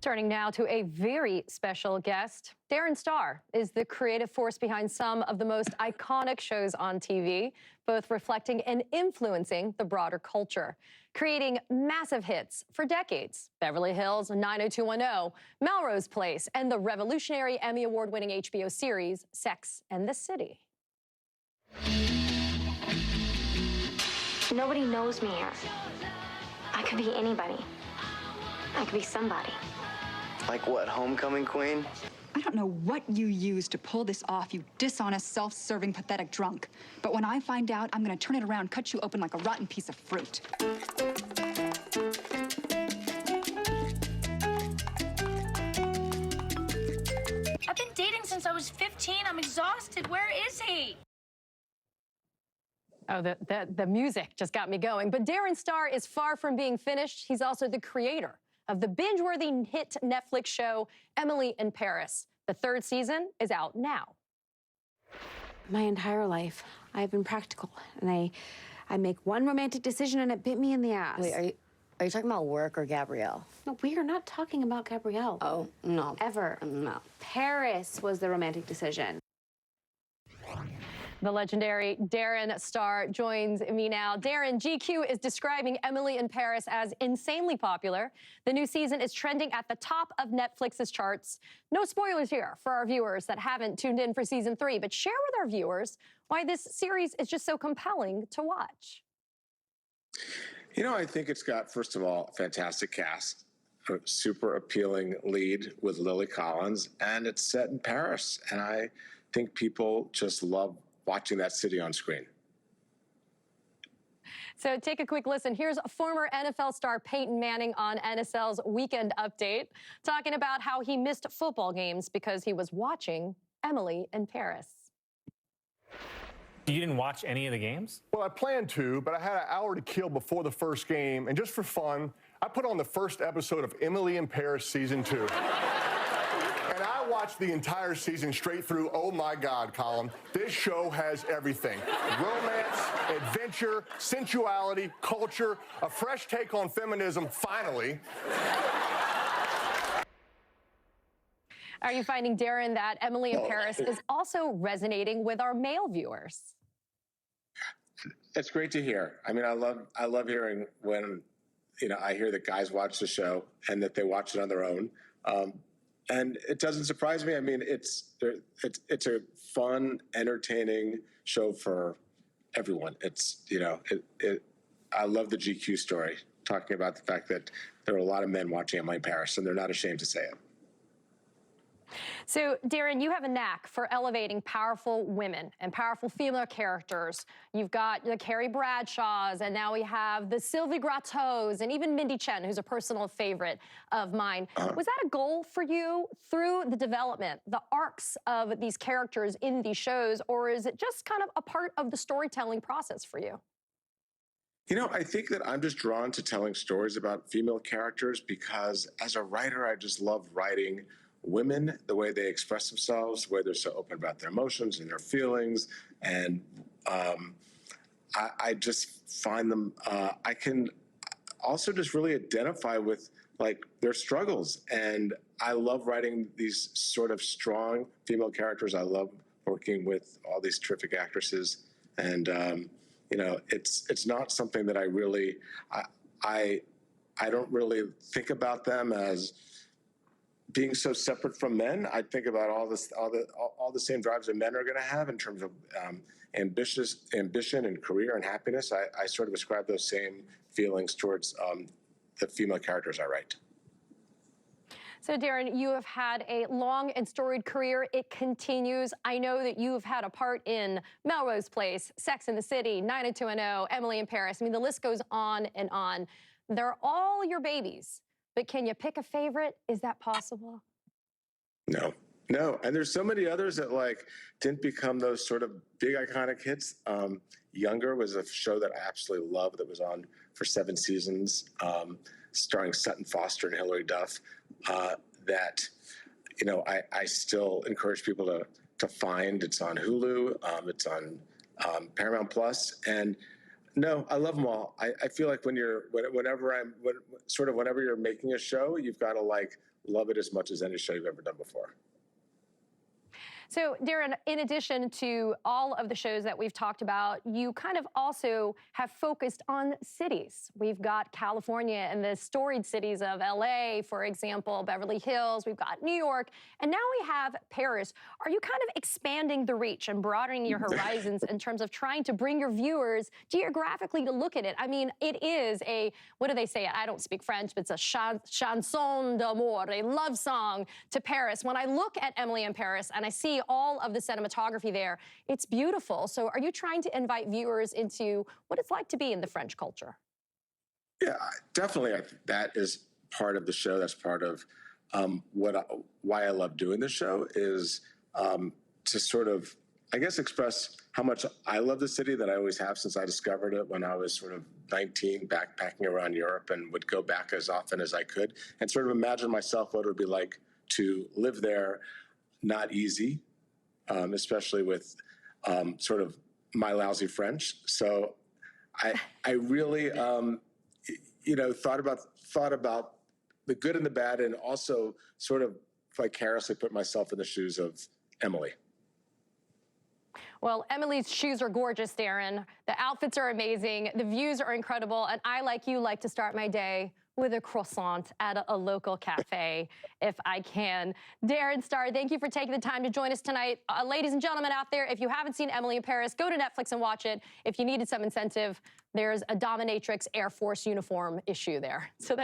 Turning now to a very special guest. Darren Star is the creative force behind some of the most iconic shows on TV, both reflecting and influencing the broader culture, creating massive hits for decades. Beverly Hills, 90210, Melrose Place, and the revolutionary Emmy Award-winning HBO series, Sex and the City. Nobody knows me here. I could be anybody. I could be somebody. Like what, homecoming queen? I don't know what you used to pull this off, you dishonest, self-serving, pathetic drunk. But when I find out, I'm gonna turn it around, cut you open like a rotten piece of fruit. I've been dating since I was 15. I'm exhausted. Where is he? Oh, the music just got me going. But Darren Star is far from being finished. He's also the creator of the binge-worthy hit Netflix show, Emily in Paris. The third season is out now. My entire life, I've been practical, and I make one romantic decision and it bit me in the ass. Wait, are you talking about work or Gabrielle? No, we are not talking about Gabrielle. Oh, no. Ever. No. Paris was the romantic decision. The legendary Darren Star joins me now. Darren, GQ is describing Emily in Paris as insanely popular. The new season is trending at the top of Netflix's charts. No spoilers here for our viewers that haven't tuned in for season 3, but share with our viewers why this series is just so compelling to watch. You know, I think it's got, first of all, a fantastic cast, a super appealing lead with Lily Collins, and it's set in Paris. And I think people just love watching that city on screen. So take a quick listen. Here's former NFL star Peyton Manning on NSL's Weekend Update, talking about how he missed football games because he was watching Emily in Paris. You didn't watch any of the games? Well, I planned to, but I had an hour to kill before the first game, and just for fun, I put on the first episode of Emily in Paris Season 2. And I watched the entire season straight through. Oh my God, Colin. This show has everything. Romance, adventure, sensuality, culture, a fresh take on feminism, finally. Are you finding, Darren, that Emily in Paris is also resonating with our male viewers? It's great to hear. I mean, I love hearing when, I hear that guys watch the show and that they watch it on their own. And it doesn't surprise me. I mean, it's a fun, entertaining show for everyone. I love the GQ story, talking about the fact that there are a lot of men watching Emily in Paris, and they're not ashamed to say it. So, Darren, you have a knack for elevating powerful women and powerful female characters. You've got the Carrie Bradshaws, and now we have the Sylvie Grattos, and even Mindy Chen, who's a personal favorite of mine. Was that a goal for you through the development, the arcs of these characters in these shows, or is it just kind of a part of the storytelling process for you? I think that I'm just drawn to telling stories about female characters because as a writer, I just love writing women, the way they express themselves, the way they're so open about their emotions and their feelings. And I just find them, I can also just really identify with their struggles. And I love writing these sort of strong female characters. I love working with all these terrific actresses. And, it's not something that I really, I don't really think about them as being so separate from men. I think about all the same drives that men are going to have in terms of ambition and career and happiness. I sort of ascribe those same feelings towards the female characters I write. So, Darren, you have had a long and storied career. It continues. I know that you've had a part in Melrose Place, Sex and the City, 90210, Emily in Paris. I mean, the list goes on and on. They're all your babies. But can you pick a favorite? Is that possible? No. And there's so many others that didn't become those sort of big iconic hits. Younger was a show that I absolutely loved that was on for 7 seasons, starring Sutton Foster and Hilary Duff. I still encourage people to find. It's on Hulu. It's on Paramount Plus. And No, I love them all. I feel like whenever you're making a show, you've got to like love it as much as any show you've ever done before. So, Darren, in addition to all of the shows that we've talked about, you kind of also have focused on cities. We've got California and the storied cities of LA, for example, Beverly Hills. We've got New York, and now we have Paris. Are you kind of expanding the reach and broadening your horizons in terms of trying to bring your viewers geographically to look at it? I mean, it is what do they say? I don't speak French, but it's a chanson d'amour, a love song to Paris. When I look at Emily in Paris and I see all of the cinematography there, it's beautiful. So are you trying to invite viewers into what it's like to be in the French culture? Yeah, definitely. That is part of the show. That's part of why I love doing the show is to sort of, I guess, express how much I love the city that I always have since I discovered it when I was sort of 19, backpacking around Europe, and would go back as often as I could and sort of imagine myself what it would be like to live there. Not easy. Especially with sort of my lousy French. So I really, thought about the good and the bad, and also sort of vicariously put myself in the shoes of Emily. Well, Emily's shoes are gorgeous, Darren. The outfits are amazing. The views are incredible. And I, like you, like to start my day with a croissant at a local cafe, if I can. Darren Star, thank you for taking the time to join us tonight. Ladies and gentlemen out there, if you haven't seen Emily in Paris, go to Netflix and watch it. If you needed some incentive, there's a dominatrix Air Force uniform issue there. So that's